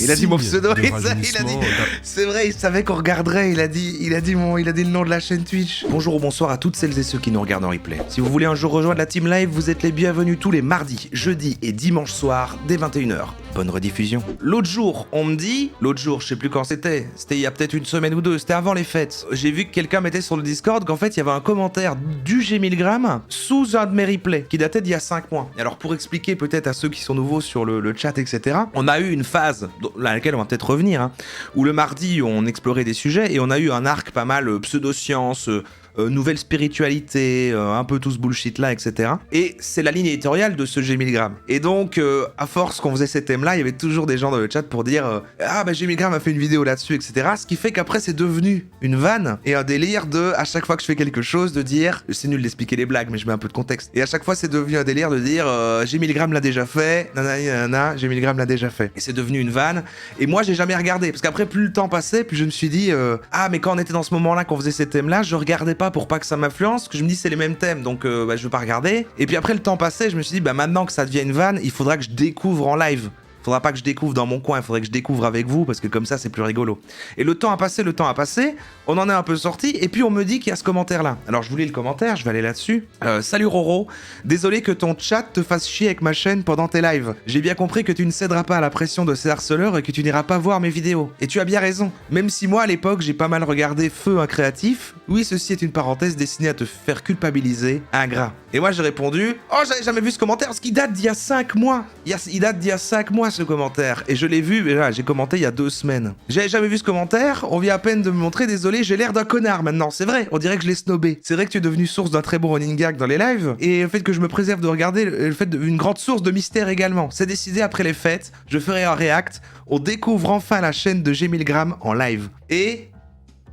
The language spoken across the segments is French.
Il a dit mon pseudo, de il a dit... rajeunissement. C'est vrai, il savait qu'on regarderait, il a dit le nom de la chaîne Twitch. Bonjour ou bonsoir à toutes celles et ceux qui nous regardent en replay. Si vous voulez un jour rejoindre la team live, vous êtes les bienvenus tous les mardis, jeudis et dimanches soirs dès 21h. Bonne rediffusion. L'autre jour, je sais plus quand c'était il y a peut-être une semaine ou deux, c'était avant les fêtes. J'ai vu que quelqu'un mettait sur le Discord qu'en fait il y avait un commentaire du G1000g sous un de mes replays qui datait d'il y a 5 mois. Et alors pour expliquer peut-être à ceux qui sont nouveaux sur le chat, etc., on a eu une phase, à laquelle on va peut-être revenir, où le mardi on explorait des sujets et on a eu un arc pas mal pseudo-science, nouvelle spiritualité, un peu tout ce bullshit là, etc. Et c'est la ligne éditoriale de ce G1000g. Et donc, à force qu'on faisait ces thèmes-là, il y avait toujours des gens dans le chat pour dire ah bah G1000g a fait une vidéo là-dessus, etc. Ce qui fait qu'après c'est devenu une vanne et un délire de, à chaque fois que je fais quelque chose, de dire, c'est nul d'expliquer les blagues, mais je mets un peu de contexte. Et à chaque fois c'est devenu un délire de dire G1000g l'a déjà fait, nanana, G1000g l'a déjà fait. Et c'est devenu une vanne. Et moi j'ai jamais regardé, parce qu'après plus le temps passait, plus je me suis dit ah mais quand on était dans ce moment-là, qu'on faisait ces thèmes-là, je regardais pas pour pas que ça m'influence, que je me dis c'est les mêmes thèmes, donc je veux pas regarder. Et puis après le temps passé, je me suis dit bah maintenant que ça devient une vanne, il faudra que je découvre en live. Faudra pas que je découvre dans mon coin, il faudrait que je découvre avec vous, parce que comme ça c'est plus rigolo. Et le temps a passé, on en est un peu sorti, et puis on me dit qu'il y a ce commentaire là. Alors je vous lis le commentaire, je vais aller là-dessus. Salut Roro, désolé que ton chat te fasse chier avec ma chaîne pendant tes lives. J'ai bien compris que tu ne céderas pas à la pression de ces harceleurs et que tu n'iras pas voir mes vidéos. Et tu as bien raison. Même si moi à l'époque j'ai pas mal regardé Feu un créatif, oui ceci est une parenthèse destinée à te faire culpabiliser, ingrat. Et moi j'ai répondu, oh j'avais jamais vu ce commentaire, parce qu'il date d'il y a 5 mois. Il date d'il y a 5 mois ce commentaire, et je l'ai vu, mais là j'ai commenté il y a 2 semaines. J'avais jamais vu ce commentaire, on vient à peine de me montrer, désolé, j'ai l'air d'un connard maintenant, c'est vrai, on dirait que je l'ai snobé. C'est vrai que tu es devenu source d'un très bon running gag dans les lives, et le fait que je me préserve de regarder, le fait d'une grande source de mystère également. C'est décidé après les fêtes, je ferai un react, on découvre enfin la chaîne de G1000g en live. Et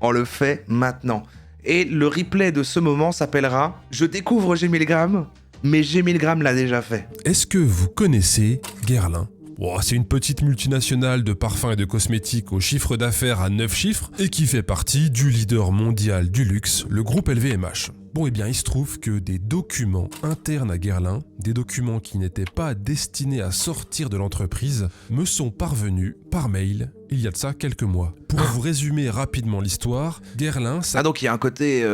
on le fait maintenant. Et le replay de ce moment s'appellera « Je découvre G1000g, mais G1000g l'a déjà fait ». Est-ce que vous connaissez Guerlain ? C'est une petite multinationale de parfums et de cosmétiques au chiffre d'affaires à 9 chiffres et qui fait partie du leader mondial du luxe, le groupe LVMH. Bon, eh bien, il se trouve que des documents internes à Guerlain, des documents qui n'étaient pas destinés à sortir de l'entreprise, me sont parvenus par mail il y a de ça quelques mois. Pour vous résumer rapidement l'histoire, Guerlain... donc il y a un côté...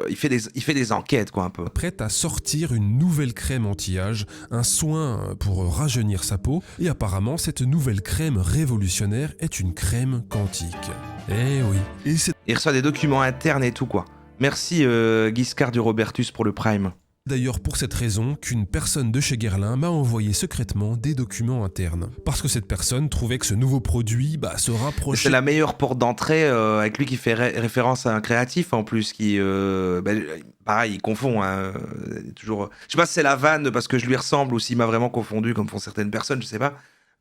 il fait des enquêtes, quoi, un peu. ...prête à sortir une nouvelle crème anti-âge, un soin pour rajeunir sa peau, et apparemment, cette nouvelle crème révolutionnaire est une crème quantique. Eh oui. Et il reçoit des documents internes et tout, quoi. Merci Giscard du Robertus pour le Prime. D'ailleurs pour cette raison qu'une personne de chez Guerlain m'a envoyé secrètement des documents internes. Parce que cette personne trouvait que ce nouveau produit se rapprochait... C'est la meilleure porte d'entrée avec lui qui fait référence à un créatif en plus qui... pareil, il confond. Toujours... Je sais pas si c'est la vanne parce que je lui ressemble ou s'il m'a vraiment confondu comme font certaines personnes, je sais pas.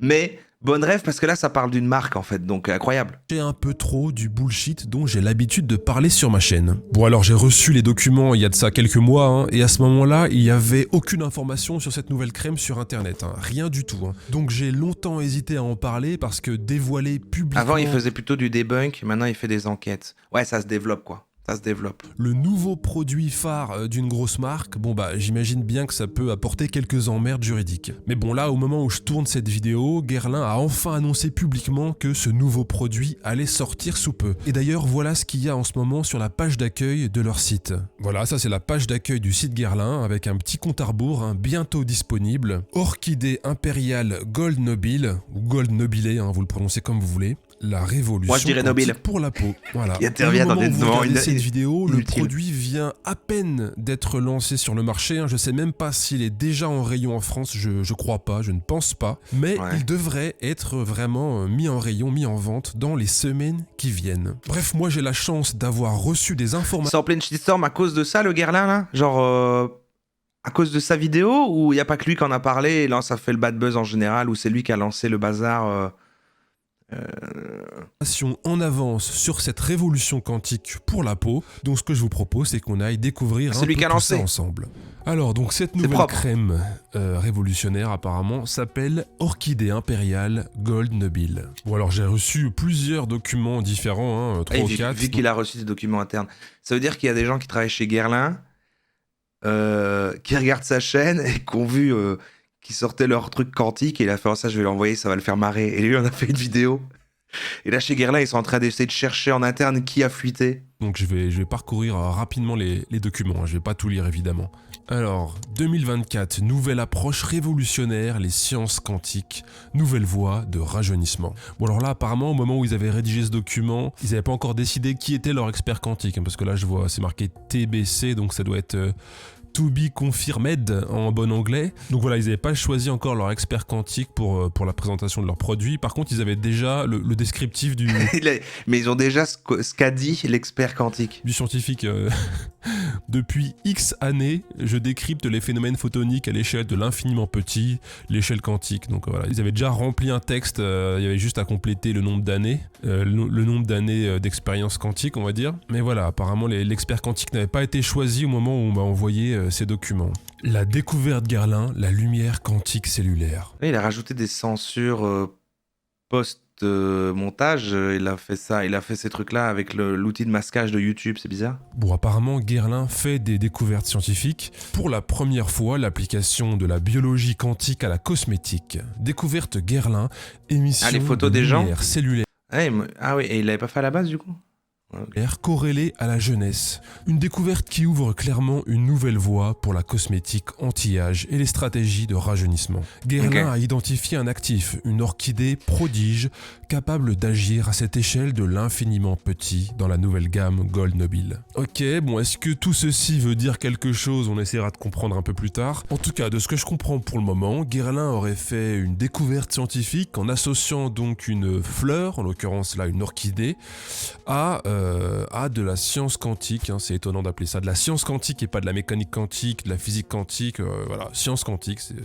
Mais bonne rêve parce que là ça parle d'une marque en fait, donc incroyable. J'ai un peu trop du bullshit dont j'ai l'habitude de parler sur ma chaîne. Bon alors j'ai reçu les documents il y a de ça quelques mois et à ce moment-là il n'y avait aucune information sur cette nouvelle crème sur internet, rien du tout. Donc j'ai longtemps hésité à en parler parce que dévoiler publiquement... Avant il faisait plutôt du debunk, maintenant il fait des enquêtes. Ouais ça se développe quoi. Ça se développe. Le nouveau produit phare d'une grosse marque, j'imagine bien que ça peut apporter quelques emmerdes juridiques. Mais bon là, au moment où je tourne cette vidéo, Guerlain a enfin annoncé publiquement que ce nouveau produit allait sortir sous peu. Et d'ailleurs, voilà ce qu'il y a en ce moment sur la page d'accueil de leur site. Voilà, ça c'est la page d'accueil du site Guerlain avec un petit compte à rebours, bientôt disponible. Orchidée impériale Gold Nobile, ou Gold Nobilé, vous le prononcez comme vous voulez. La révolution moi, je dirais Nobile pour la peau. Voilà. Il intervient dans des devant cette vidéo, le produit vient à peine d'être lancé sur le marché. Je sais même pas s'il est déjà en rayon en France. Je crois pas, je ne pense pas. Mais il devrait être vraiment mis en rayon, mis en vente dans les semaines qui viennent. Bref, moi j'ai la chance d'avoir reçu des informations. C'est en pleine shitstorm à cause de ça, le Guerlain là. Genre à cause de sa vidéo ou il y a pas que lui qui en a parlé et là ça fait le bad buzz en général ou c'est lui qui a lancé le bazar. En avance sur cette révolution quantique pour la peau. Donc ce que je vous propose c'est qu'on aille découvrir un peu tout ça ensemble. Alors donc cette nouvelle crème révolutionnaire apparemment s'appelle Orchidée impériale Gold Nobile. Bon alors j'ai reçu plusieurs documents différents, 3 ou 4. Vu qu'il a reçu des documents internes, ça veut dire qu'il y a des gens qui travaillent chez Guerlain qui regardent sa chaîne et qui ont vu qui sortaient leur truc quantique et il a fait oh, ça je vais l'envoyer, ça va le faire marrer. Et lui on a fait une vidéo. Et là chez Guerlain ils sont en train d'essayer de chercher en interne qui a fuité. Donc je vais parcourir rapidement les documents, hein, je vais pas tout lire évidemment. Alors, 2024, nouvelle approche révolutionnaire, les sciences quantiques, nouvelle voie de rajeunissement. Bon alors là, apparemment, au moment où ils avaient rédigé ce document, ils n'avaient pas encore décidé qui était leur expert quantique, hein, parce que là je vois, c'est marqué TBC, donc ça doit être... To be confirmed en bon anglais. Donc voilà, ils n'avaient pas choisi encore leur expert quantique pour la présentation de leurs produits. Par contre, ils avaient déjà le descriptif Mais ils ont déjà ce qu'a dit l'expert quantique. Du scientifique. Depuis X années, je décrypte les phénomènes photoniques à l'échelle de l'infiniment petit, l'échelle quantique. Donc voilà, ils avaient déjà rempli un texte, il y avait juste à compléter le nombre d'années, le nombre d'années d'expérience quantique, on va dire. Mais voilà, apparemment, l'expert quantique n'avait pas été choisi au moment où on m'a envoyé ces documents. La découverte Guerlain, la lumière quantique cellulaire. Il a rajouté des censures post-montage, il a fait ces trucs-là avec l'outil de masquage de YouTube, c'est bizarre. Bon, apparemment, Guerlain fait des découvertes scientifiques. Pour la première fois, l'application de la biologie quantique à la cosmétique. Découverte Guerlain, émission les photos de des gens lumière cellulaire. Ah oui, et il l'avait pas fait à la base du coup? Corrélée à la jeunesse. Une découverte qui ouvre clairement une nouvelle voie pour la cosmétique anti-âge et les stratégies de rajeunissement. Guerlain a identifié un actif, une orchidée prodige, capable d'agir à cette échelle de l'infiniment petit dans la nouvelle gamme Gold Nobile. Ok, bon, est-ce que tout ceci veut dire quelque chose? On essaiera de comprendre un peu plus tard. En tout cas, de ce que je comprends pour le moment, Guerlain aurait fait une découverte scientifique en associant donc une fleur, en l'occurrence là une orchidée, à de la science quantique, hein, c'est étonnant d'appeler ça de la science quantique et pas de la mécanique quantique, de la physique quantique, voilà, science quantique, c'est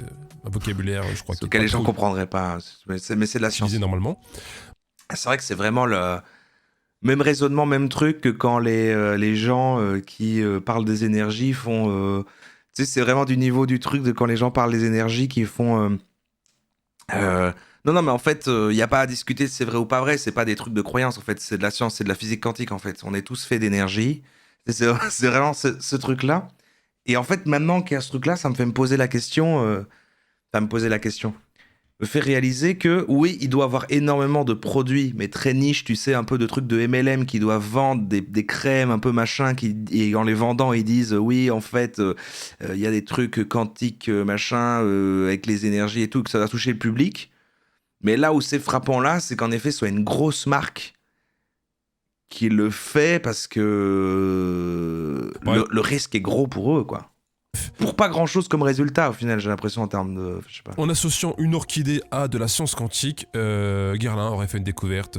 un vocabulaire, je crois que les gens comprendraient pas, mais c'est de la science. Normalement. C'est vrai que c'est vraiment le même raisonnement, même truc que quand les gens qui parlent des énergies font... tu sais, c'est vraiment du niveau du truc de quand les gens parlent des énergies qui font... Non, mais en fait, il n'y a pas à discuter de c'est vrai ou pas vrai, c'est pas des trucs de croyance, en fait, c'est de la science, c'est de la physique quantique, en fait. On est tous faits d'énergie, c'est vraiment ce truc-là. Et en fait, maintenant qu'il y a ce truc-là, ça me fait me poser la question, me fait réaliser que, oui, il doit avoir énormément de produits, mais très niche, tu sais, un peu de trucs de MLM qui doivent vendre des crèmes un peu machin, et en les vendant, ils disent, oui, en fait, il y a des trucs quantiques, machin, avec les énergies et tout, que ça va toucher le public. Mais là où c'est frappant là, c'est qu'en effet, ce soit une grosse marque qui le fait parce que le risque est gros pour eux, quoi. Pour pas grand chose comme résultat, au final, j'ai l'impression en termes de... Je sais pas. En associant une orchidée à de la science quantique, Guerlain aurait fait une découverte,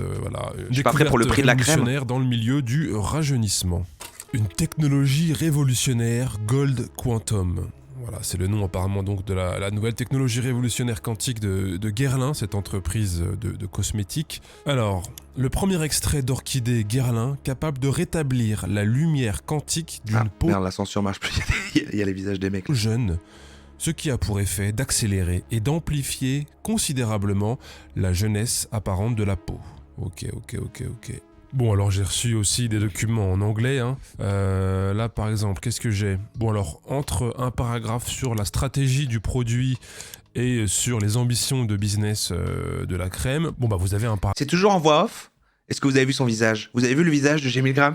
découverte pour le prix de la crème dans le milieu du rajeunissement. Une technologie révolutionnaire Gold Quantum. Voilà, c'est le nom apparemment donc de la nouvelle technologie révolutionnaire quantique de Guerlain, cette entreprise de cosmétiques. Alors, le premier extrait d'orchidée Guerlain capable de rétablir la lumière quantique d'une peau... Merde, la censure marche plus, il y a les visages des mecs. Jeune, ce qui a pour effet d'accélérer et d'amplifier considérablement la jeunesse apparente de la peau. Ok. Bon, alors j'ai reçu aussi des documents en anglais. Hein. Là, par exemple, qu'est-ce que j'ai? Bon, alors, entre un paragraphe sur la stratégie du produit et sur les ambitions de business de la crème, bon, bah, vous avez un C'est toujours en voix off? Est-ce que vous avez vu son visage? Vous avez vu le visage de G-Milgram?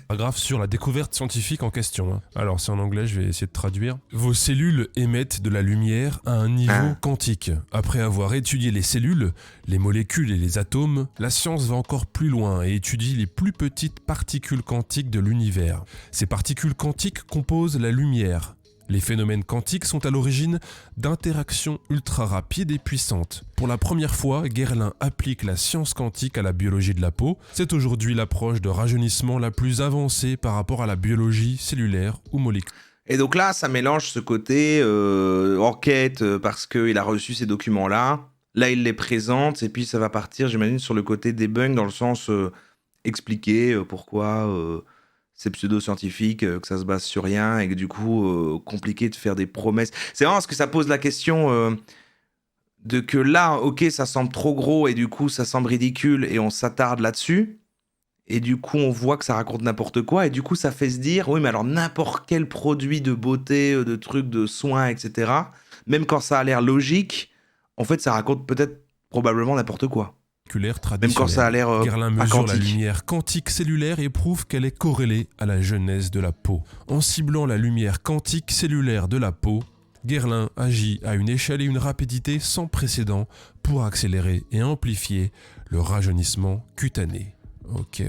Paragraphe sur la découverte scientifique en question. Hein. Alors, c'est en anglais, je vais essayer de traduire. Vos cellules émettent de la lumière à un niveau quantique. Après avoir étudié les cellules, les molécules et les atomes, la science va encore plus loin et étudie les plus petites particules quantiques de l'univers. Ces particules quantiques composent la lumière. Les phénomènes quantiques sont à l'origine d'interactions ultra rapides et puissantes. Pour la première fois, Guerlain applique la science quantique à la biologie de la peau. C'est aujourd'hui l'approche de rajeunissement la plus avancée par rapport à la biologie cellulaire ou moléculaire. Et donc là, ça mélange ce côté enquête parce qu'il a reçu ces documents-là. Là, il les présente et puis ça va partir, j'imagine, sur le côté debunk dans le sens expliquer pourquoi... c'est pseudo-scientifique, que ça se base sur rien et que du coup, compliqué de faire des promesses. C'est vraiment parce que ça pose la question de que là, ok, ça semble trop gros et du coup, ça semble ridicule et on s'attarde là-dessus. et du coup on voit que ça raconte n'importe quoi, et du coup ça fait se dire, oui mais alors n'importe quel produit de beauté, de trucs, de soins, etc., même quand ça a l'air logique, en fait ça raconte peut-être probablement n'importe quoi. Même quand ça a Traditionnelle. l'air Guerlain pas mesure la quantique. lumière quantique cellulaire et prouve qu'elle est corrélée à la jeunesse de la peau. En ciblant la lumière quantique cellulaire de la peau, Guerlain agit à une échelle et une rapidité sans précédent pour accélérer et amplifier le rajeunissement cutané. Ok,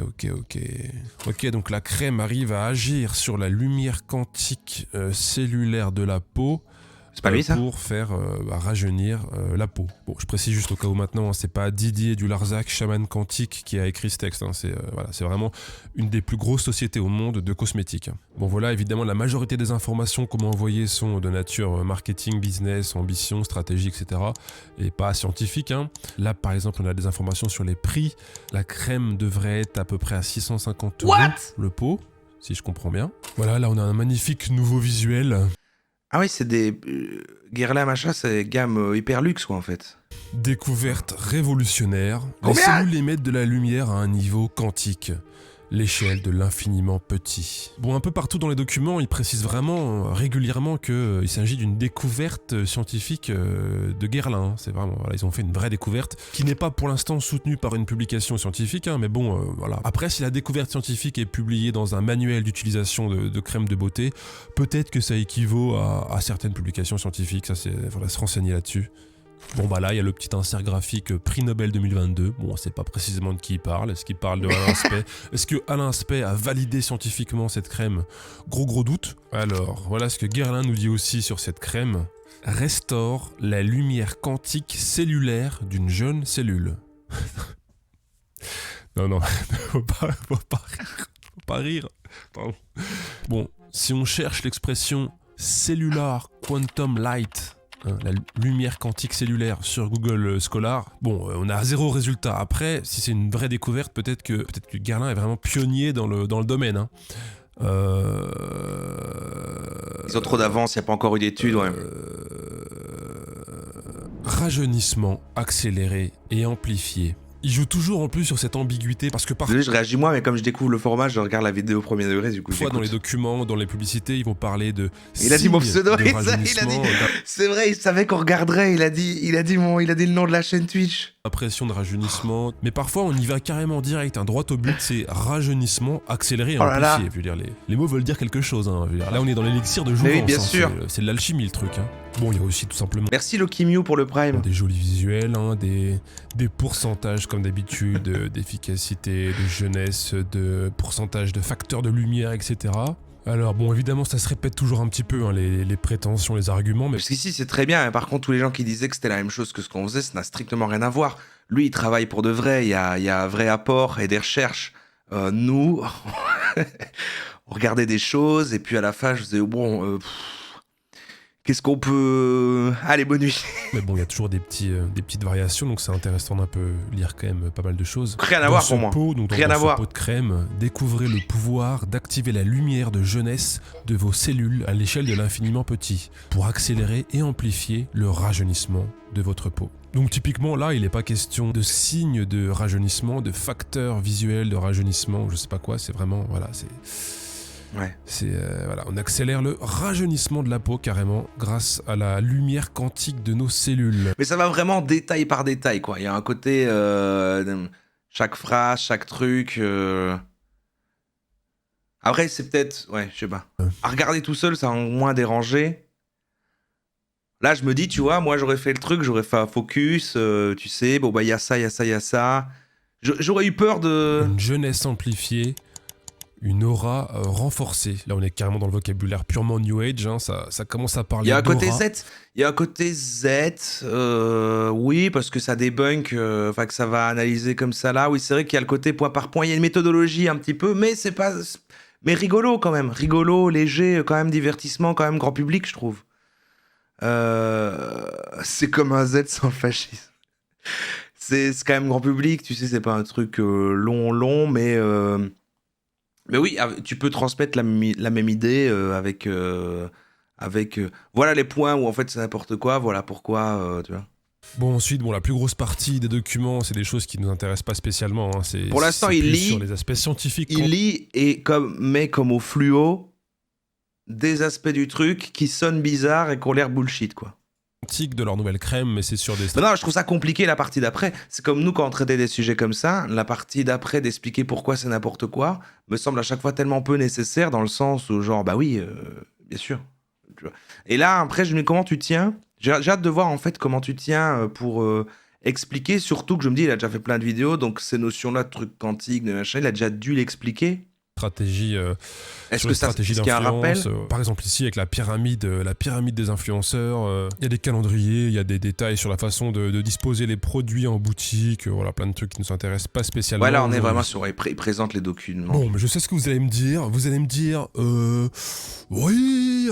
donc la crème arrive à agir sur la lumière quantique cellulaire de la peau C'est pas lui ça? pour faire rajeunir la peau. Bon, je précise juste au cas où maintenant, hein, c'est pas Didier du Larzac, chaman quantique, qui a écrit ce texte. Hein, c'est vraiment une des plus grosses sociétés au monde de cosmétiques. Bon voilà, évidemment, la majorité des informations qu'on m'a envoyées sont de nature marketing, business, ambition, stratégie, etc. Et pas scientifiques. Hein. Là, par exemple, on a des informations sur les prix. La crème devrait être à peu près à 650 € le pot, si je comprends bien. Voilà, là on a un magnifique nouveau visuel. Ah oui, c'est des... Guerlain machin, c'est gamme hyper luxe quoi en fait. Découverte révolutionnaire, les Combien ? cellules émettent de la lumière à un niveau quantique, l'échelle de l'infiniment petit. Bon, un peu partout dans les documents, ils précisent vraiment régulièrement qu'il s'agit d'une découverte scientifique de Guerlain. Hein. C'est vraiment, voilà, ils ont fait une vraie découverte qui n'est pas pour l'instant soutenue par une publication scientifique, hein, mais bon, voilà. Après, si la découverte scientifique est publiée dans un manuel d'utilisation de crème de beauté, peut-être que ça équivaut à certaines publications scientifiques. Ça, faudra se renseigner là-dessus. Bon bah là il y a le petit insert graphique prix Nobel 2022, bon on sait pas précisément de qui il parle, est-ce qu'il parle de Alain Spey, est-ce que Alain Spey a validé scientifiquement cette crème? Gros doute. Alors voilà ce que Guerlain nous dit aussi sur cette crème, restaure la lumière quantique cellulaire d'une jeune cellule. non, faut pas rire, pardon. Bon, si on cherche l'expression cellular quantum light, la lumière quantique cellulaire sur Google Scholar, bon, on a 0 résultat. Après, si c'est une vraie découverte, peut-être que Guerlain est vraiment pionnier dans le domaine. Hein. Ils ont trop d'avance, il n'y a pas encore eu d'études, ouais. Rajeunissement accéléré et amplifié. Il joue toujours en plus sur cette ambiguïté parce que parfois... Désolé, je réagis moi, mais comme je découvre le format, je regarde la vidéo au premier degré, du coup dans les documents, dans les publicités, ils vont parler de il a dit mon signes pseudo, de il a dit... rajeunissement, C'est vrai, il savait qu'on regarderait, il a dit le nom de la chaîne Twitch. impression de rajeunissement, mais parfois on y va carrément direct, hein, droit au but, c'est rajeunissement accéléré et Oh là là. amplifié. Je veux dire, les mots veulent dire quelque chose. Hein, je veux dire, là on est dans l'élixir de jouvence. oui, bien hein, sûr. c'est de l'alchimie le truc. Hein. Bon, il y a aussi tout simplement Merci Loki Mew pour le Prime. des jolis visuels, hein, des pourcentages comme d'habitude, d'efficacité, de jeunesse, de pourcentage de facteurs de lumière, etc. Alors bon, évidemment, ça se répète toujours un petit peu, hein, les prétentions, les arguments, mais Parce qu'ici c'est très bien, par contre tous les gens qui disaient que c'était la même chose que ce qu'on faisait, ça n'a strictement rien à voir. Lui il travaille pour de vrai, il y a un vrai apport et des recherches. Nous, on regardait des choses et puis à la fin je disais bon... Qu'est-ce qu'on peut... Allez, bonne nuit. Mais bon, il y a toujours des petites variations, donc c'est intéressant d'un peu lire quand même pas mal de choses. Rien à voir pour moi. Rien à voir. Pot de crème, découvrez le pouvoir d'activer la lumière de jeunesse de vos cellules à l'échelle de l'infiniment petit, pour accélérer et amplifier le rajeunissement de votre peau. Donc typiquement là, il n'est pas question de signes de rajeunissement, de facteurs visuels de rajeunissement, je sais pas quoi, c'est vraiment... Voilà, c'est... Ouais. Voilà, on accélère le rajeunissement de la peau carrément grâce à la lumière quantique de nos cellules. Mais ça va vraiment détail par détail, quoi. Il y a un côté... chaque phrase, chaque truc... Après, c'est peut-être... Ouais, je sais pas. À regarder tout seul, ça va moins déranger. Là, je me dis, tu vois, moi, j'aurais fait le truc, j'aurais fait un focus, tu sais, bon, bah, il y a ça, il y a ça, il y a ça. J'aurais eu peur de... Une jeunesse amplifiée, une aura renforcée. Là, on est carrément dans le vocabulaire purement New Age, hein, ça commence à parler Il y a un d'aura. côté Z, il y a un côté Z, oui, parce que ça débunk, enfin que ça va analyser comme ça là. Oui, c'est vrai qu'il y a le côté point par point, il y a une méthodologie un petit peu, mais c'est pas... Mais rigolo quand même, rigolo, léger, quand même divertissement, quand même grand public, je trouve. C'est comme un Z sans le fascisme. C'est quand même grand public, tu sais, c'est pas un truc long, mais oui, tu peux transmettre la même idée avec voilà les points où en fait c'est n'importe quoi, voilà pourquoi, tu vois. Bon, ensuite, la plus grosse partie des documents, c'est des choses qui nous intéressent pas spécialement. Hein. Pour l'instant, il lit sur les aspects scientifiques. Il lit et met comme au fluo des aspects du truc qui sonnent bizarres et qui ont l'air bullshit, quoi. De leur nouvelle crème, mais c'est sur des... Non, je trouve ça compliqué la partie d'après. C'est comme nous quand on traitait des sujets comme ça, la partie d'après d'expliquer pourquoi c'est n'importe quoi me semble à chaque fois tellement peu nécessaire dans le sens où genre bah oui, bien sûr. Tu vois. Et là après je me dis comment tu tiens. J'ai hâte de voir en fait comment tu tiens pour expliquer. Surtout que je me dis il a déjà fait plein de vidéos donc ces notions-là de trucs quantiques, de machin, il a déjà dû l'expliquer. Stratégie, est-ce que stratégie qu'il y a un rappel par exemple ici avec la pyramide des influenceurs, il y a des calendriers, il y a des détails sur la façon de disposer les produits en boutique, voilà plein de trucs qui ne nous intéressent pas spécialement. Voilà, on est vraiment sur il présente les documents. Bon, mais je sais ce que vous allez me dire. Vous allez me dire, oui,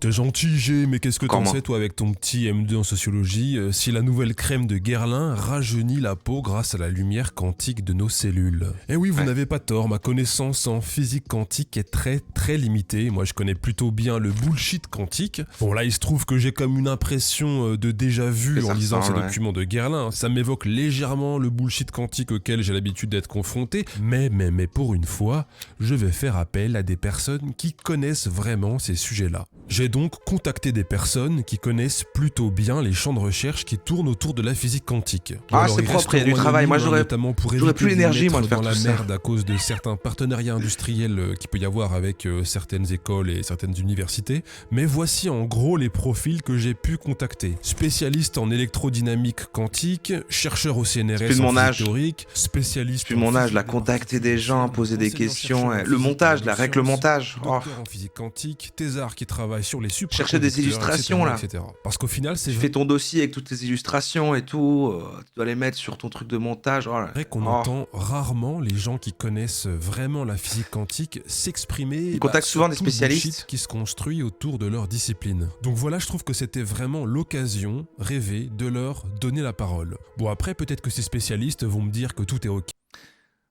t'es gentil, G, mais qu'est-ce que t'en sais, toi, avec ton petit M2 en sociologie, si la nouvelle crème de Guerlain rajeunit la peau grâce à la lumière quantique de nos cellules? Eh oui, vous n'avez pas tort, ma connaissance en physique quantique est très, très limitée. Moi, je connais plutôt bien le bullshit quantique. Bon, là, il se trouve que j'ai comme une impression de déjà-vu en lisant ces documents de Guerlain. Ça m'évoque légèrement le bullshit quantique auquel j'ai l'habitude d'être confronté, mais pour une fois, je vais faire appel à des personnes qui connaissent vraiment ces sujets-là. J'ai donc contacté des personnes qui connaissent plutôt bien les champs de recherche qui tournent autour de la physique quantique. Ah, c'est propre, il y a du travail. Moi, j'aurais plus l'énergie, moi, de faire tout ça. Dans la merde à cause de certains partenariats industriels qu'il peut y avoir avec certaines écoles et certaines universités. Mais voici en gros les profils que j'ai pu contacter. Spécialiste en électrodynamique quantique, chercheur au CNRS en physique théorique, spécialiste depuis mon âge, là, contacter des gens, poser des questions, le montage, là, avec le montage. Docteur en physique quantique, thésard qui travaille sur les chercher des illustrations etc., etc. Parce qu'au final, c'est fais ton dossier avec toutes tes illustrations et tout, tu dois les mettre sur ton truc de montage. C'est vrai qu'on entend rarement les gens qui connaissent vraiment la physique quantique s'exprimer. Ils contactent souvent des spécialistes qui se construit autour de leur discipline. Donc voilà, je trouve que c'était vraiment l'occasion rêvée de leur donner la parole. Bon après, peut-être que ces spécialistes vont me dire que tout est ok.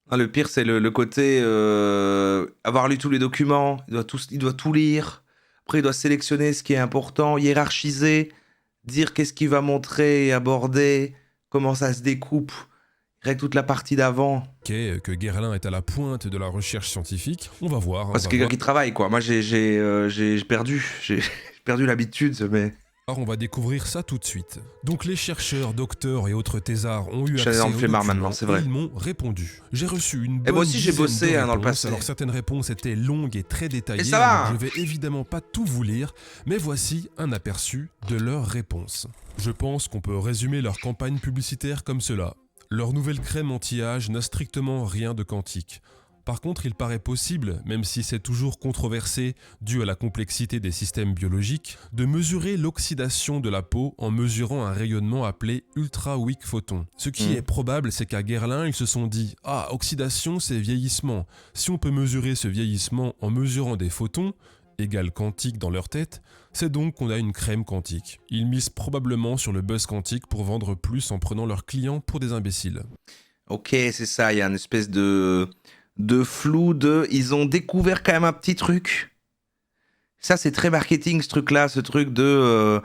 Ah, le pire, c'est le côté avoir lu tous les documents, il doit tout lire. Après, il doit sélectionner ce qui est important, hiérarchiser, dire qu'est-ce qu'il va montrer et aborder, comment ça se découpe. Il règle toute la partie d'avant. Que Guerlain est à la pointe de la recherche scientifique, on va voir. Parce que quelqu'un qui travaille, quoi. Moi, j'ai perdu l'habitude, mais... Alors on va découvrir ça tout de suite. Donc les chercheurs, docteurs et autres thésards ont eu accès aux documents maintenant, c'est vrai. Et ils m'ont répondu. J'ai reçu une bonne moi aussi j'ai bossé dans le passé. Alors certaines réponses étaient longues et très détaillées. Et ça va. Je vais évidemment pas tout vous lire, mais voici un aperçu de leurs réponses. Je pense qu'on peut résumer leur campagne publicitaire comme cela. Leur nouvelle crème anti-âge n'a strictement rien de quantique. Par contre, il paraît possible, même si c'est toujours controversé dû à la complexité des systèmes biologiques, de mesurer l'oxydation de la peau en mesurant un rayonnement appelé ultra-weak photon. Ce qui est probable, c'est qu'à Guerlain, ils se sont dit « Ah, oxydation, c'est vieillissement. Si on peut mesurer ce vieillissement en mesurant des photons, égale quantique dans leur tête, c'est donc qu'on a une crème quantique. » Ils misent probablement sur le buzz quantique pour vendre plus en prenant leurs clients pour des imbéciles. Ok, c'est ça, il y a une espèce de flou, ils ont découvert quand même un petit truc. Ça, c'est très marketing, ce truc-là, ce truc de...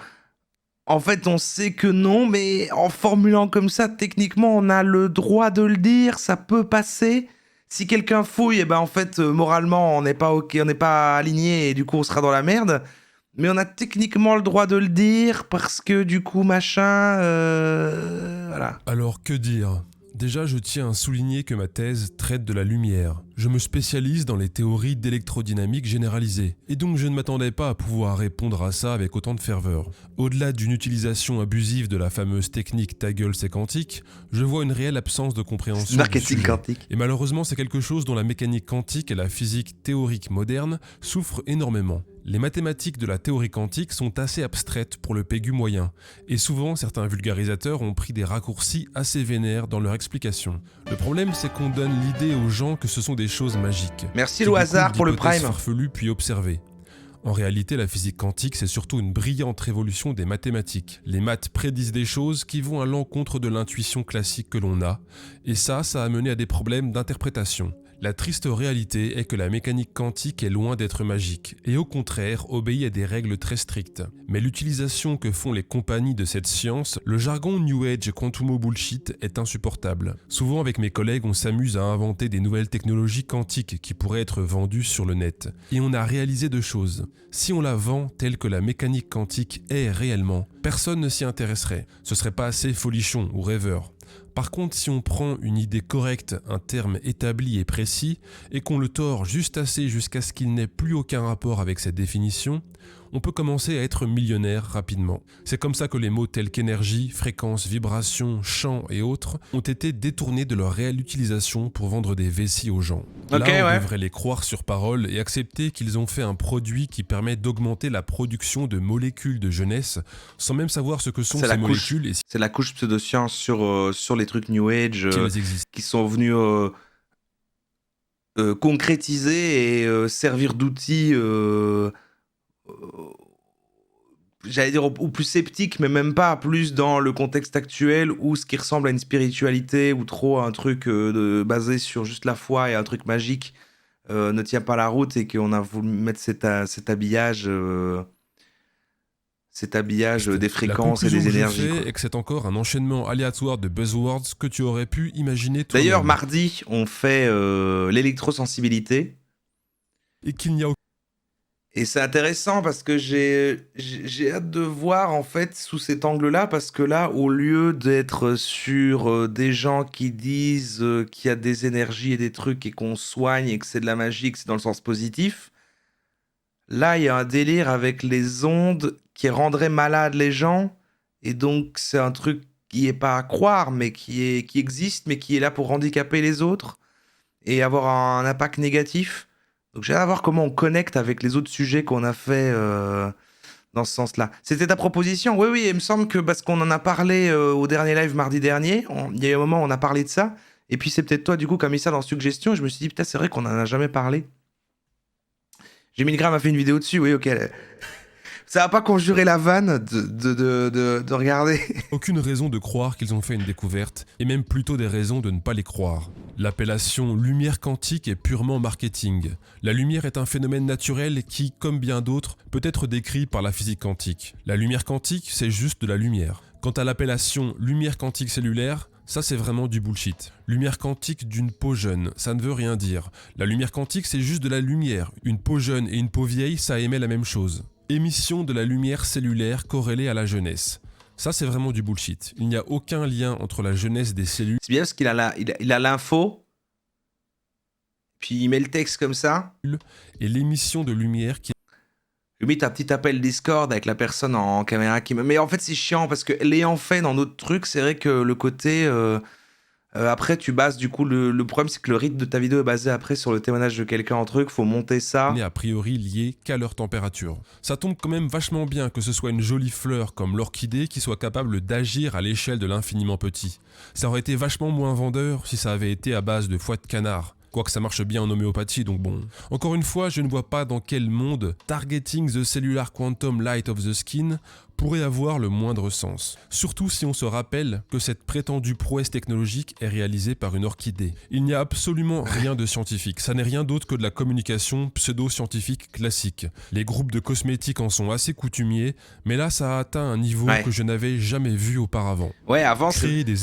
en fait, on sait que non, mais en formulant comme ça, techniquement, on a le droit de le dire, ça peut passer. Si quelqu'un fouille, en fait, moralement, on n'est pas ok, on n'est pas aligné, et du coup, on sera dans la merde. Mais on a techniquement le droit de le dire, parce que du coup, machin... voilà. Alors, que dire ? Déjà, je tiens à souligner que ma thèse traite de la lumière. Je me spécialise dans les théories d'électrodynamique généralisée, et donc je ne m'attendais pas à pouvoir répondre à ça avec autant de ferveur. Au-delà d'une utilisation abusive de la fameuse technique « ta gueule, c'est quantique », je vois une réelle absence de compréhension marketing quantique. Et malheureusement, c'est quelque chose dont la mécanique quantique et la physique théorique moderne souffrent énormément. Les mathématiques de la théorie quantique sont assez abstraites pour le pégu moyen, et souvent certains vulgarisateurs ont pris des raccourcis assez vénères dans leur explication. Le problème, c'est qu'on donne l'idée aux gens que ce sont des choses magiques. Merci le hasard pour le prime. Farfelu puis observé. En réalité, la physique quantique, c'est surtout une brillante révolution des mathématiques. Les maths prédisent des choses qui vont à l'encontre de l'intuition classique que l'on a, et ça a mené à des problèmes d'interprétation. La triste réalité est que la mécanique quantique est loin d'être magique et au contraire obéit à des règles très strictes. Mais l'utilisation que font les compagnies de cette science, le jargon New Age quantumo bullshit est insupportable. Souvent avec mes collègues, on s'amuse à inventer des nouvelles technologies quantiques qui pourraient être vendues sur le net. Et on a réalisé deux choses. Si on la vend telle que la mécanique quantique est réellement, personne ne s'y intéresserait. Ce serait pas assez folichon ou rêveur. Par contre, si on prend une idée correcte, un terme établi et précis, et qu'on le tord juste assez jusqu'à ce qu'il n'ait plus aucun rapport avec cette définition, on peut commencer à être millionnaire rapidement. C'est comme ça que les mots tels qu'énergie, fréquence, vibration, champ et autres ont été détournés de leur réelle utilisation pour vendre des vessies aux gens. Là, on devrait les croire sur parole et accepter qu'ils ont fait un produit qui permet d'augmenter la production de molécules de jeunesse sans même savoir ce que sont ces molécules. C'est la couche pseudoscience sur les trucs New Age qui sont venus concrétiser et servir d'outils j'allais dire au plus sceptique, mais même pas, plus dans le contexte actuel où ce qui ressemble à une spiritualité ou trop un truc basé sur juste la foi et un truc magique ne tient pas la route et qu'on a voulu mettre cet habillage des fréquences et des énergies. La conclusion est que c'est encore un enchaînement aléatoire de buzzwords que tu aurais pu imaginer toi-même. D'ailleurs, mardi, on fait l'électrosensibilité. Et qu'il n'y a Et c'est intéressant parce que j'ai hâte de voir en fait sous cet angle-là, parce que là, au lieu d'être sur des gens qui disent qu'il y a des énergies et des trucs et qu'on soigne et que c'est de la magie, que c'est dans le sens positif, là, il y a un délire avec les ondes qui rendrait malades les gens, et donc c'est un truc qui est pas à croire, mais qui existe, mais qui est là pour handicaper les autres et avoir un impact négatif. Donc j'ai hâte de voir comment on connecte avec les autres sujets qu'on a fait dans ce sens-là. C'était ta proposition? Oui, il me semble que parce qu'on en a parlé au dernier live mardi dernier, il y a eu un moment où on a parlé de ça, et puis c'est peut-être toi du coup qui as mis ça dans suggestion, et je me suis dit putain c'est vrai qu'on en a jamais parlé. J'ai Milgram a fait une vidéo dessus, oui ok. Ça va pas conjurer la vanne de regarder. Aucune raison de croire qu'ils ont fait une découverte, et même plutôt des raisons de ne pas les croire. L'appellation lumière quantique est purement marketing. La lumière est un phénomène naturel qui, comme bien d'autres, peut être décrit par la physique quantique. La lumière quantique, c'est juste de la lumière. Quant à l'appellation lumière quantique cellulaire, ça c'est vraiment du bullshit. Lumière quantique d'une peau jeune, ça ne veut rien dire. La lumière quantique c'est juste de la lumière. Une peau jeune et une peau vieille, ça émet la même chose. Émission de la lumière cellulaire corrélée à la jeunesse. Ça c'est vraiment du bullshit. Il n'y a aucun lien entre la jeunesse des cellules... C'est bien parce qu'il a l'info, puis il met le texte comme ça. Et l'émission de lumière qui... Limite un petit appel Discord avec la personne en caméra qui me... Mais en fait c'est chiant parce que l'ayant fait dans d'autres trucs, c'est vrai que le côté... après tu bases du coup, le problème c'est que le rythme de ta vidéo est basé après sur le témoignage de quelqu'un en truc, faut monter ça. N'est a priori lié qu'à leur température. Ça tombe quand même vachement bien que ce soit une jolie fleur comme l'orchidée qui soit capable d'agir à l'échelle de l'infiniment petit. Ça aurait été vachement moins vendeur si ça avait été à base de foie de canard. Quoique ça marche bien en homéopathie, donc bon. Encore une fois, je ne vois pas dans quel monde Targeting the Cellular Quantum Light of the Skin pourrait avoir le moindre sens. Surtout si on se rappelle que cette prétendue prouesse technologique est réalisée par une orchidée. Il n'y a absolument rien de scientifique, ça n'est rien d'autre que de la communication pseudo-scientifique classique. Les groupes de cosmétiques en sont assez coutumiers, mais là ça a atteint un niveau que je n'avais jamais vu auparavant. Ouais, avant,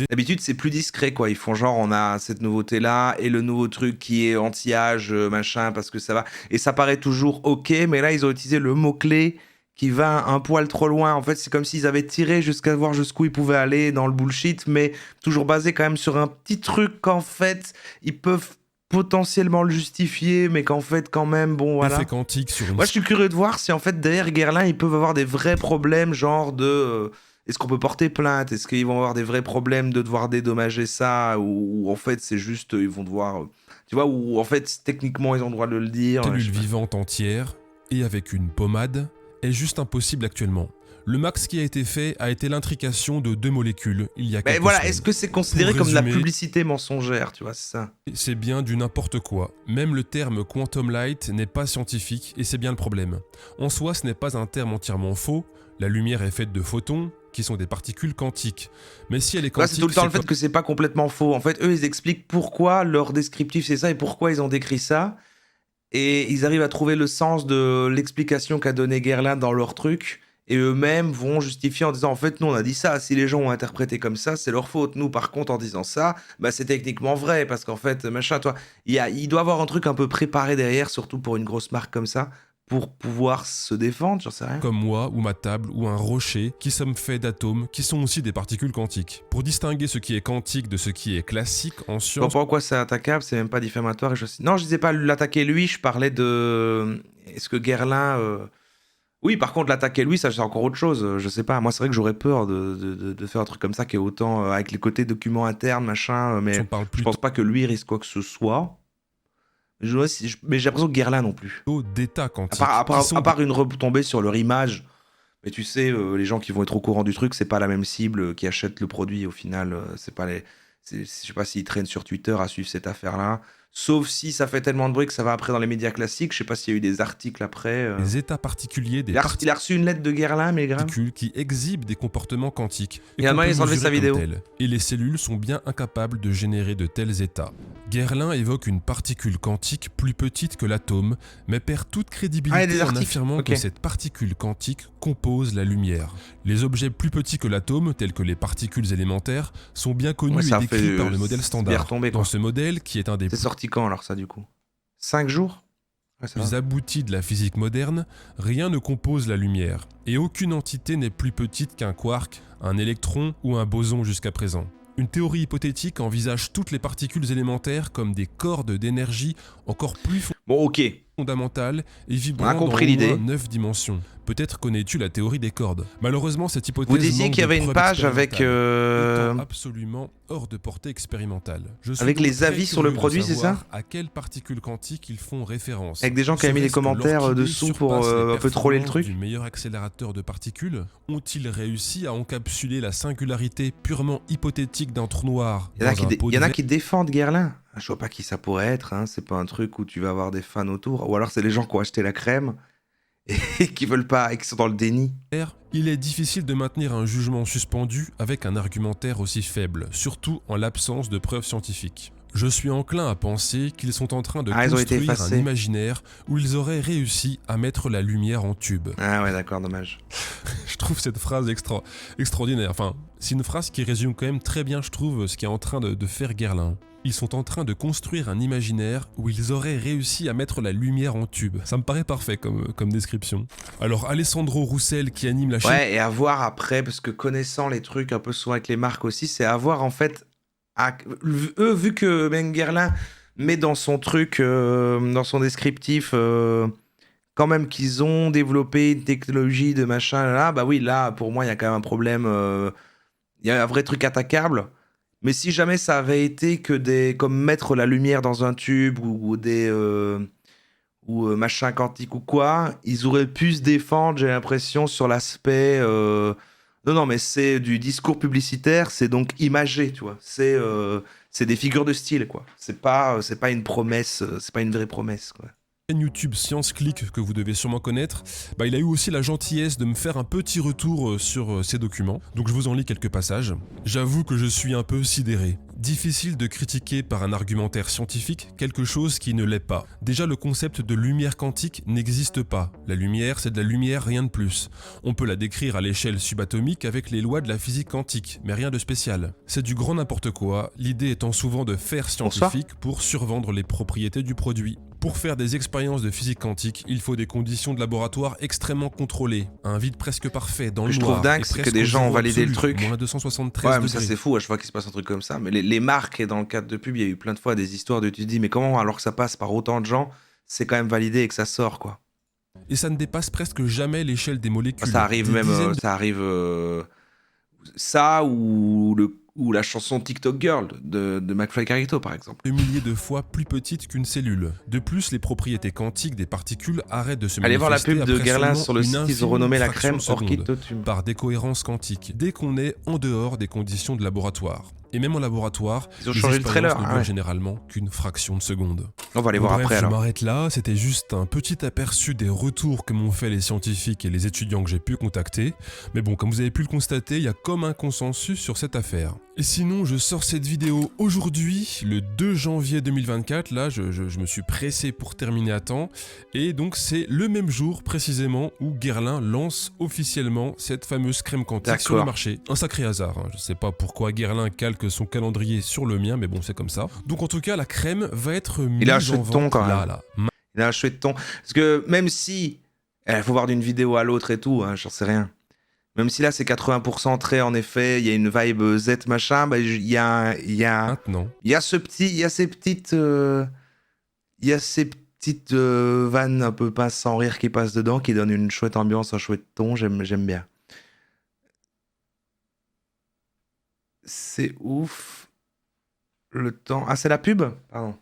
d'habitude c'est plus discret quoi, ils font genre on a cette nouveauté là et le nouveau truc qui est anti-âge, machin, parce que ça va, et ça paraît toujours ok, mais là ils ont utilisé le mot-clé qui va un poil trop loin. En fait, c'est comme s'ils avaient tiré jusqu'à voir jusqu'où ils pouvaient aller dans le bullshit, mais toujours basé quand même sur un petit truc qu'en fait, ils peuvent potentiellement le justifier, mais qu'en fait, quand même, bon, voilà. Effet quantique sur une... Moi, je suis curieux de voir si, en fait, derrière Guerlain, ils peuvent avoir des vrais problèmes, genre de... est-ce qu'on peut porter plainte? Est-ce qu'ils vont avoir des vrais problèmes de devoir dédommager ça? Ou en fait, c'est juste, ils vont devoir... tu vois, ou en fait, techniquement, ils ont le droit de le dire. Cellule vivante entière, et avec une pommade... est juste impossible actuellement. Le max qui a été fait a été l'intrication de 2 molécules il y a quelques semaines. Est-ce que c'est considéré comme de la publicité mensongère, tu vois, c'est ça? C'est bien du n'importe quoi. Même le terme quantum light n'est pas scientifique et c'est bien le problème. En soi, ce n'est pas un terme entièrement faux. La lumière est faite de photons qui sont des particules quantiques. Mais si elle est Là, quantique, c'est tout le temps le c'est fait que c'est pas complètement faux. En fait, eux, ils expliquent pourquoi leur descriptif c'est ça et pourquoi ils ont décrit ça. Et ils arrivent à trouver le sens de l'explication qu'a donné Guerlain dans leur truc. Et eux-mêmes vont justifier en disant en fait, nous, on a dit ça. Si les gens ont interprété comme ça, c'est leur faute. Nous, par contre, en disant ça, bah, c'est techniquement vrai. Parce qu'en fait, machin, toi, il doit y avoir un truc un peu préparé derrière, surtout pour une grosse marque comme ça, pour pouvoir se défendre, j'en sais rien. comme moi, ou ma table, ou un rocher, qui sommes faits d'atomes, qui sont aussi des particules quantiques. Pour distinguer ce qui est quantique de ce qui est classique en Je sciences, comprends pas pourquoi c'est attaquable, c'est même pas diffamatoire. Non, je disais pas l'attaquer lui, je parlais de. Est-ce que Guerlain. Oui, par contre, l'attaquer lui, ça c'est encore autre chose. Je sais pas. Moi, c'est vrai que j'aurais peur de faire un truc comme ça qui est autant avec les côtés documents internes, machin. on Mais parle je plutôt pense pas que lui risque quoi que ce soit. Mais j'ai l'impression que Guerlain non plus. d'états À quantiques. part, qui sont à part une retombée sur leur image. Mais tu sais, les gens qui vont être au courant du truc, c'est pas la même cible qui achète le produit au final. C'est pas les. Je sais pas s'ils traînent sur Twitter à suivre cette affaire-là. Sauf si ça fait tellement de bruit que ça va après dans les médias classiques. Je sais pas s'il y a eu des articles après. des états particuliers, des Il a reçu une lettre de Guerlain, mais grave. particules qui exhibent des comportements quantiques. Et Allemagne, qu'on peut ils ont enlevé mesurer sa comme vidéo. tels. Et les cellules sont bien incapables de générer de tels états. Guerlain évoque une particule quantique plus petite que l'atome, mais perd toute Ah, il y a crédibilité des en articles. affirmant Ok. que cette particule quantique compose la lumière. Les objets plus petits que l'atome, tels que les particules élémentaires, sont bien connus Ouais, ça et a fait, décrits par le modèle c'est bien standard. retombé, Dans quoi. ce modèle, qui est un des C'est sorti quand alors ça du coup 5 jours. Ouais, ça plus va. aboutis de la physique moderne, rien ne compose la lumière, et aucune entité n'est plus petite qu'un quark, un électron ou un boson jusqu'à présent. Une théorie hypothétique envisage toutes les particules élémentaires comme des cordes d'énergie encore plus Bon, ok. fondamentales et On a vibrant dans compris au l'idée. moins 9 dimensions. Peut-être connais-tu la théorie des cordes. Malheureusement, cette hypothèse Vous disiez manque qu'il y de avait une preuves page avec, expérimentales, étant absolument hors de portée expérimentale. Je suis avec donc les très avis sur le curieux de produit, c'est savoir ça à quelles particules quantiques ils font référence. Avec des gens qui avaient mis des Serait-ce que commentaires l'orchidée dessous pour surpasse les un peu troller le performances truc. du meilleur accélérateur de particules. Ont-ils réussi à encapsuler la singularité purement hypothétique d'un trou noir Il y en a dans un pot de verre qui défendent Guerlain. Je vois pas qui ça pourrait être. Hein. C'est pas un truc où tu vas avoir des fans autour. Ou alors c'est les gens qui ont acheté la crème et qui veulent pas et qui sont dans le déni. Il est difficile de maintenir un jugement suspendu avec un argumentaire aussi faible, surtout en l'absence de preuves scientifiques. Je suis enclin à penser qu'ils sont en train de Ah, ils ont été construire un effacés. imaginaire où ils auraient réussi à mettre la lumière en tube. Ah ouais, d'accord, dommage. Je trouve cette phrase extraordinaire. Enfin, c'est une phrase qui résume quand même très bien, je trouve, ce qu'est en train de faire Guerlain. Ils sont en train de construire un imaginaire où ils auraient réussi à mettre la lumière en tube. Ça me paraît parfait comme description. Alors, Alessandro Roussel, qui anime la chaîne... Ouais, et à voir après, parce que connaissant les trucs un peu souvent avec les marques aussi, c'est à voir en fait. Eux, vu que Ben Guerlain met dans son truc, dans son descriptif, quand même qu'ils ont développé une technologie de machin, là, bah oui, là, pour moi, il y a quand même un problème. Il y a un vrai truc attaquable. Mais si jamais ça avait été que des. Comme mettre la lumière dans un tube ou des. Machin quantique ou quoi, ils auraient pu se défendre, j'ai l'impression, sur l'aspect. Non, mais c'est du discours publicitaire, c'est donc imagé, tu vois. C'est des figures de style, quoi. C'est pas une promesse, c'est pas une vraie promesse, quoi. Chaîne YouTube Science Click que vous devez sûrement connaître, il a eu aussi la gentillesse de me faire un petit retour sur ces documents, donc je vous en lis quelques passages. J'avoue que je suis un peu sidéré. Difficile de critiquer par un argumentaire scientifique quelque chose qui ne l'est pas. Déjà, le concept de lumière quantique n'existe pas. La lumière, c'est de la lumière, rien de plus. On peut la décrire à l'échelle subatomique avec les lois de la physique quantique, mais rien de spécial. C'est du grand n'importe quoi, l'idée étant souvent de faire scientifique pour survendre les propriétés du produit. Pour faire des expériences de physique quantique, il faut des conditions de laboratoire extrêmement contrôlées, un vide presque parfait dans le je noir. trouve dingue, et c'est que presque des au gens ont zéro validé le absolu, truc. moins 273 Ouais, mais ça degrés. c'est fou, à chaque fois qu'il se passe un truc comme ça. Mais les marques, et dans le cadre de pub, il y a eu plein de fois des histoires de tu te dis, mais comment, alors que ça passe par autant de gens, c'est quand même validé et que ça sort, quoi. Et ça ne dépasse presque jamais l'échelle des molécules. Ça arrive Des même, dizaines de ça arrive. Ça ou ou la chanson TikTok Girl de McFly Carito par exemple. De milliers de fois plus petite qu'une cellule. De plus, les propriétés quantiques des particules arrêtent de se Allez voir la manifester pub de après Guerlain seulement sur le une site, ils ont infime renommé la fraction crème de seconde, Orchid Totum. par décohérence quantique, dès qu'on est en dehors des conditions de laboratoire. Et même en laboratoire, Ils ont les changé le expériences trailer, ne ah durent ouais. généralement qu'une fraction de seconde. On va aller Bon, voir bref, après je alors. m'arrête là, c'était juste un petit aperçu des retours que m'ont fait les scientifiques et les étudiants que j'ai pu contacter. Mais bon, comme vous avez pu le constater, il y a comme un consensus sur cette affaire. Et sinon, je sors cette vidéo aujourd'hui, le 2 janvier 2024, là je me suis pressé pour terminer à temps, et donc c'est le même jour précisément où Guerlain lance officiellement cette fameuse crème quantique sur le D'accord. marché. Un sacré hasard, hein. Je sais pas pourquoi Guerlain calque son calendrier sur le mien, mais bon c'est comme ça. Donc en tout cas la crème va être mise Il a un en chouette ton vente quand même. là. Il a un chouette ton. Parce que même si. Il faut voir d'une vidéo à l'autre et tout, hein, j'en sais rien. Même si là c'est 80% trait en effet, il y a une vibe Z machin, bah, il y a Maintenant. il y a ce petit, il y a ces petites vannes un peu pas sans rire qui passent dedans, qui donnent une chouette ambiance, un chouette ton, j'aime bien. C'est ouf. Le temps. Ah, c'est la pub? Pardon.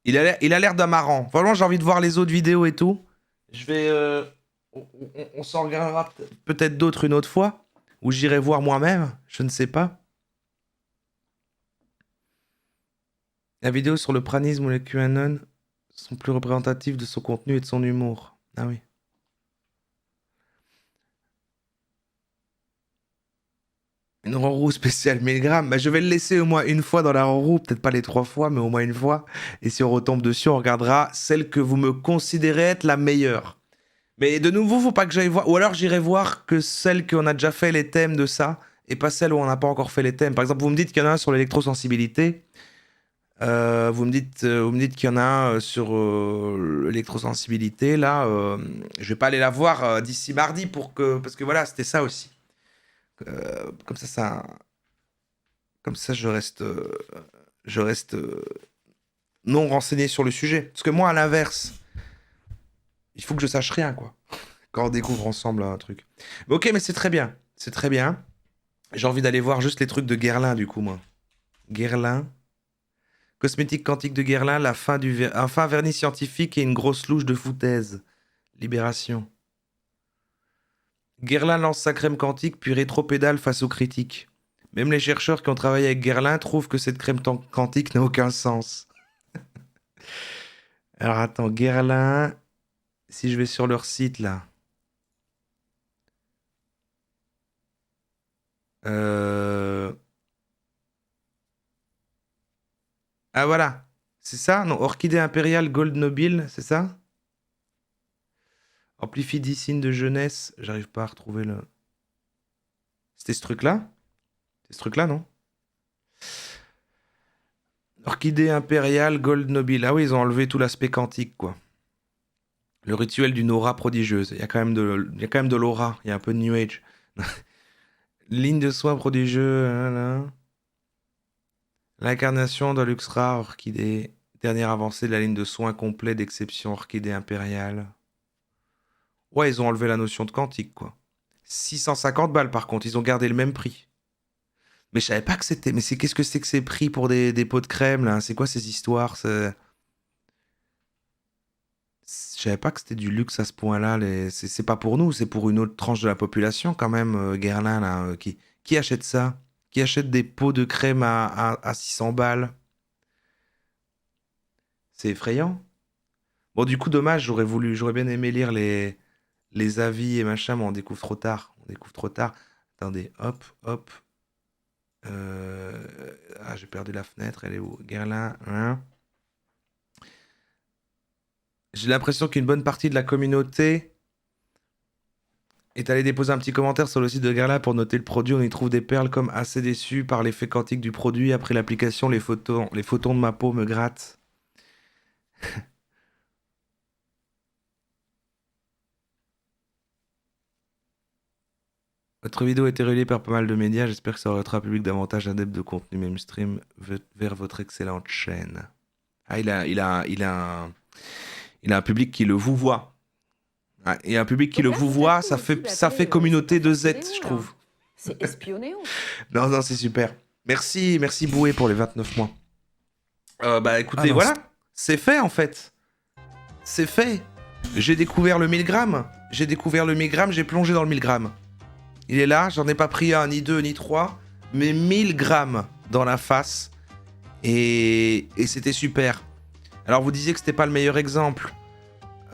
Il a l'air d'un marrant. Vraiment, j'ai envie de voir les autres vidéos et tout. Je vais. On s'en regardera peut-être d'autres une autre fois. Ou j'irai voir moi-même. Je ne sais pas. La vidéo sur le pranisme ou le QAnon sont plus représentatifs de son contenu et de son humour. Ah oui. Une roue spéciale 1000 grammes. Bah, je vais le laisser au moins une fois dans la roue. Peut-être pas les 3 fois, mais au moins une fois. Et si on retombe dessus, on regardera celle que vous me considérez être la meilleure. Mais de nouveau, faut pas que j'aille voir. Ou alors j'irai voir que celle qu'on a déjà fait les thèmes de ça. Et pas celle où on n'a pas encore fait les thèmes. Par exemple, vous me dites qu'il y en a un sur l'électrosensibilité. Vous me dites qu'il y en a un sur l'électrosensibilité. Là, je vais pas aller la voir d'ici mardi parce que voilà, c'était ça aussi. Comme ça, je reste non renseigné sur le sujet. Parce que moi, à l'inverse, il faut que je sache rien, quoi. Quand on découvre ensemble un truc. Mais ok, mais c'est très bien. C'est très bien. J'ai envie d'aller voir juste les trucs de Guerlain, du coup, moi. Guerlain. Cosmétique quantique de Guerlain, un fin vernis scientifique et une grosse louche de foutaise. Libération. Guerlain lance sa crème quantique puis rétropédale face aux critiques. Même les chercheurs qui ont travaillé avec Guerlain trouvent que cette crème quantique n'a aucun sens. Alors attends, Guerlain, si je vais sur leur site là. Ah voilà, c'est ça? Non, Orchidée impériale Gold Nobile, c'est ça? Amplifidicine de jeunesse, j'arrive pas à retrouver le... C'était ce truc-là? C'est ce truc-là, non? Orchidée impériale Gold Nobile. Ah oui, ils ont enlevé tout l'aspect quantique, quoi. Le rituel d'une aura prodigieuse. Il y a quand même de l'aura. Il y a un peu de New Age. Ligne de soins prodigieux. L'incarnation d'un luxe rare, orchidée. Dernière avancée de la ligne de soins complet d'exception orchidée impériale. Ouais, ils ont enlevé la notion de quantique, quoi. 650 balles, par contre. Ils ont gardé le même prix. Mais je savais pas que c'était... Mais qu'est-ce que c'est que ces prix pour des pots de crème, là? C'est quoi ces histoires? Je savais pas que c'était du luxe à ce point-là. C'est pas pour nous, c'est pour une autre tranche de la population, quand même, Guerlain, là. Qui achète ça? Qui achète des pots de crème à 600 balles? C'est effrayant. Bon, du coup, dommage, j'aurais bien aimé lire les avis et machin, mais on découvre trop tard. Attendez, hop, hop. Ah, j'ai perdu la fenêtre, elle est où? Guerlain, hein? J'ai l'impression qu'une bonne partie de la communauté est allée déposer un petit commentaire sur le site de Guerlain pour noter le produit. On y trouve des perles comme assez déçu par l'effet quantique du produit. Après l'application, les photons de ma peau me grattent. Votre vidéo a été relayée par pas mal de médias. J'espère que ça orientera un public davantage adepte de contenu mainstream vers votre excellente chaîne. Ah, il a un public qui le vous voit. Ouais, et un public qui le vous voit, ça fait communauté de Z, je trouve. C'est espionné. Non, non, c'est super. Merci Boué pour les 29 mois. Bah écoutez, non, voilà, c'est fait en fait. C'est fait. J'ai découvert le 1000 grammes. J'ai plongé dans le 1000 grammes. Il est là, j'en ai pas pris un, ni deux, ni trois, mais 1000 grammes dans la face. Et c'était super. Alors vous disiez que c'était pas le meilleur exemple.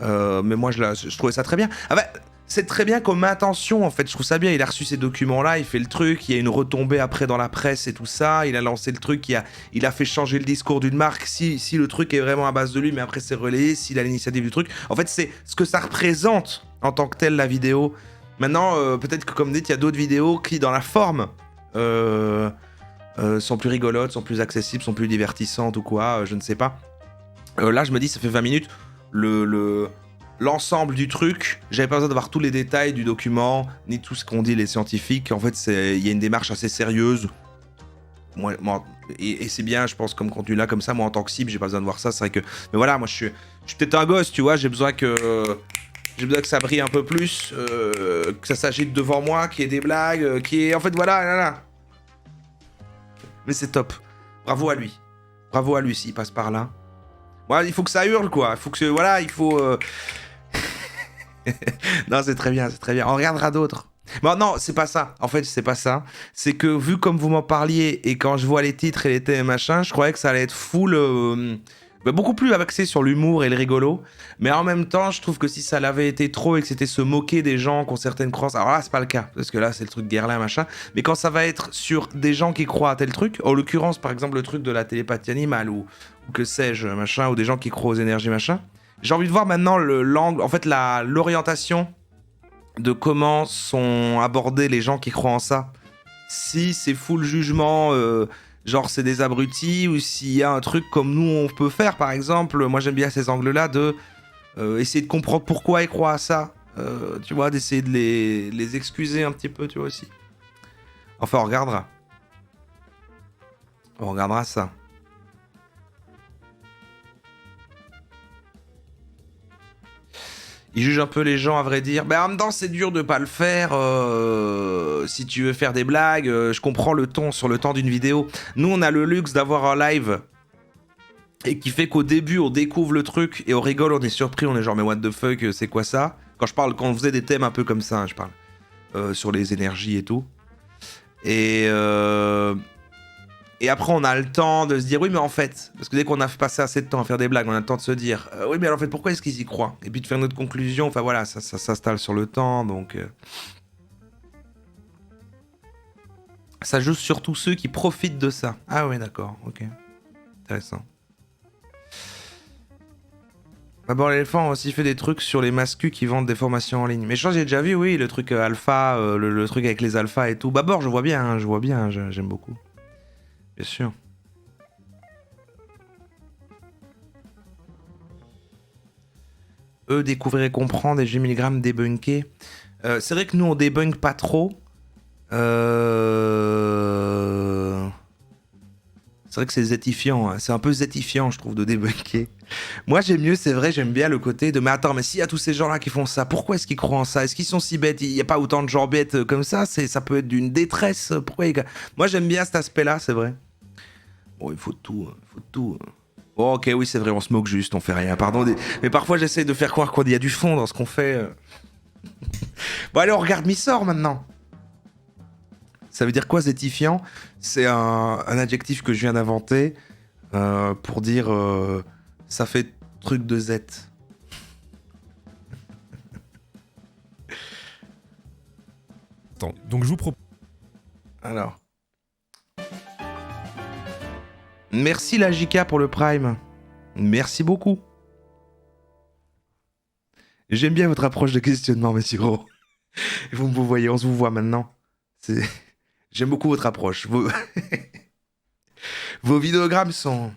Mais moi je trouvais ça très bien. Ah bah, c'est très bien comme intention en fait, je trouve ça bien. Il a reçu ces documents là, il fait le truc, il y a une retombée après dans la presse et tout ça. Il a lancé le truc, il a fait changer le discours d'une marque si le truc est vraiment à base de lui, mais après c'est relayé, s'il a l'initiative du truc. En fait, c'est ce que ça représente en tant que tel la vidéo. Maintenant, peut-être que comme dit, il y a d'autres vidéos qui dans la forme sont plus rigolotes, sont plus accessibles, sont plus divertissantes ou quoi, je ne sais pas. Là, je me dis, ça fait 20 minutes. L'ensemble du truc, j'avais pas besoin d'avoir tous les détails du document, ni tout ce qu'ont dit les scientifiques. En fait, il y a une démarche assez sérieuse. Et c'est bien, je pense, comme contenu là, comme ça. Moi, en tant que cible, j'ai pas besoin de voir ça. C'est vrai que. Mais voilà, moi, je suis peut-être un gosse, tu vois. J'ai besoin que ça brille un peu plus, que ça s'agite devant moi, qu'il y ait des blagues, qu'il y ait. En fait, voilà, là. Mais c'est top. Bravo à lui. Bravo à lui s'il passe par là. Voilà, il faut que ça hurle, quoi. Il faut que. Voilà, il faut. Non, c'est très bien, c'est très bien. On regardera d'autres. Bon, non, c'est pas ça. En fait, c'est pas ça. C'est que, vu comme vous m'en parliez, et quand je vois les titres et les thèmes machin, je croyais que ça allait être full. Beaucoup plus axé sur l'humour et le rigolo. Mais en même temps, je trouve que si ça l'avait été trop et que c'était se moquer des gens qui ont certaines croyances. Alors là, c'est pas le cas. Parce que là, c'est le truc Guerlain, machin. Mais quand ça va être sur des gens qui croient à tel truc, en l'occurrence, par exemple, le truc de la télépathie animale ou que sais-je, machin, ou des gens qui croient aux énergies, machin. J'ai envie de voir maintenant l'angle, en fait, l'orientation de comment sont abordés les gens qui croient en ça. Si c'est full jugement, genre c'est des abrutis, ou s'il y a un truc comme nous on peut faire, par exemple, moi j'aime bien ces angles-là de essayer de comprendre pourquoi ils croient à ça, tu vois, d'essayer de les excuser un petit peu, tu vois aussi. Enfin, on regardera. On regardera ça. Il juge un peu les gens, à vrai dire. Mais en même temps, c'est dur de pas le faire. Si tu veux faire des blagues, je comprends le ton sur le temps d'une vidéo. Nous, on a le luxe d'avoir un live et qui fait qu'au début, on découvre le truc et on rigole, on est surpris, on est genre mais what the fuck, c'est quoi ça? Quand on faisait des thèmes un peu comme ça, hein, je parle sur les énergies et tout. Et après, on a le temps de se dire, oui, mais en fait, parce que dès qu'on a passé assez de temps à faire des blagues, on a le temps de se dire, oui, mais alors, en fait, pourquoi est-ce qu'ils y croient? Et puis de faire notre conclusion, enfin voilà, ça s'installe sur le temps, donc. Ça joue surtout ceux qui profitent de ça. Ah ouais, d'accord, ok. Intéressant. D'abord, l'éléphant a aussi fait des trucs sur les mascus qui vendent des formations en ligne. Mais je crois que j'ai déjà vu, oui, le truc alpha, le truc avec les alphas et tout. Babord, je vois bien, j'aime beaucoup. Bien sûr. Eux découvrir et comprendre et G mg débunker. C'est vrai que nous on débunk pas trop. C'est vrai que c'est zétifiant, hein. C'est un peu zétifiant je trouve de débunker. Moi j'aime mieux, c'est vrai, j'aime bien le côté de mais attends, mais s'il y a tous ces gens là qui font ça, pourquoi est-ce qu'ils croient en ça? Est-ce qu'ils sont si bêtes? Il n'y a pas autant de gens bêtes comme ça, ça peut être d'une détresse. Pourquoi Moi j'aime bien cet aspect là, c'est vrai. Bon, il faut tout. Oh, ok, oui, c'est vrai, on se moque juste, on fait rien. Pardon, mais parfois j'essaye de faire croire qu'il y a du fond dans ce qu'on fait. Bon, allez, on regarde Missor maintenant. Ça veut dire quoi, zétifiant? C'est un adjectif que je viens d'inventer pour dire ça fait truc de Z. Attends, donc je vous propose. Alors. Merci la JK pour le Prime. Merci beaucoup. J'aime bien votre approche de questionnement, monsieur Gros. Vous me voyez, on se vous voit maintenant. J'aime beaucoup votre approche. Vos vidéogrammes sont...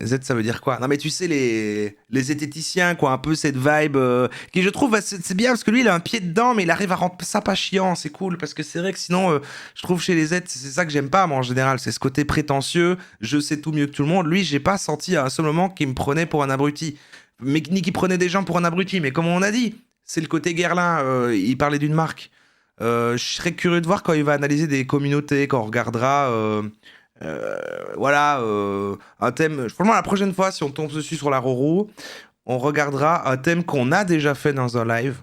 Z, ça veut dire quoi? Non mais tu sais, les zététiciens, quoi, un peu cette vibe qui je trouve, c'est bien parce que lui il a un pied dedans mais il arrive à rendre ça pas chiant, c'est cool parce que c'est vrai que sinon je trouve chez les Z, c'est ça que j'aime pas moi en général, c'est ce côté prétentieux, je sais tout mieux que tout le monde. Lui j'ai pas senti à un seul moment qu'il me prenait pour un abruti. mais ni qui prenait des gens pour un abruti. Mais comme on a dit, c'est le côté Guerlain. Il parlait d'une marque. Je serais curieux de voir quand il va analyser des communautés, quand on regardera. Voilà, un thème. Franchement, la prochaine fois, si on tombe dessus sur la Roro, on regardera un thème qu'on a déjà fait dans un live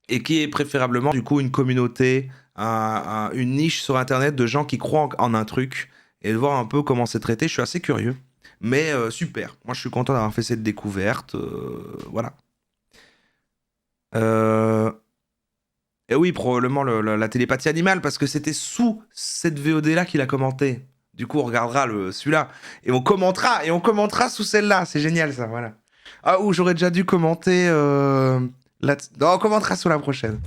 et qui est préférablement du coup une communauté, une niche sur internet de gens qui croient en un truc et de voir un peu comment c'est traité. Je suis assez curieux, mais super. Moi, je suis content d'avoir fait cette découverte. Voilà. Et oui, probablement la télépathie animale, parce que c'était sous cette VOD-là qu'il a commenté. Du coup, on regardera celui-là. Et on commentera sous celle-là. C'est génial, ça, voilà. Ah, ou j'aurais déjà dû commenter... Non, on commentera sous la prochaine.